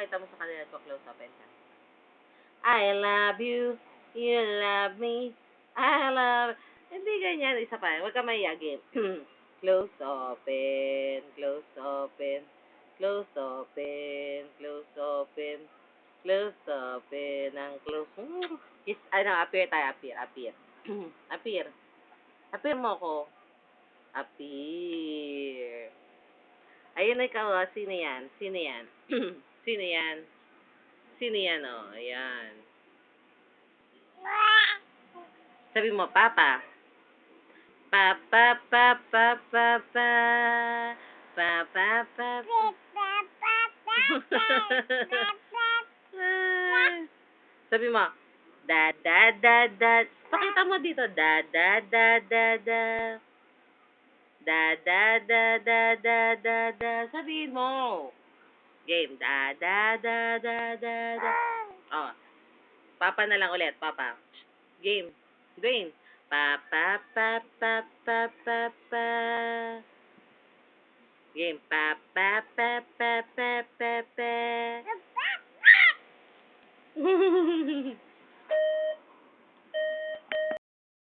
Pakita mo sa kanila to, close open ka. I love you, you love me, I love... Hindi ganyan, isa pa. Huwag ka maiya, game. Close open, close open, close open, close open, close open, ang close. Is, appear tayo, appear, appear. Appear. Appear mo ko. Appear. Ayun na ikaw, sino yan? Sino yan? Sino yan? Sino yan, oh? Ayan. Sabi mo, Papa. Papa, papa, papa. Papa, papa. Sabi mo, da, da, da, da. Pakita mo dito, da, da, da, da, da. Da, da, da, da, da, da, da. Sabihin mo. Game. Da, da, da, da, da, da. Oh. Papa na lang ulit. Papa. Game. Game. Papa, papa, papa, pa. Game. Papa, papa, pa.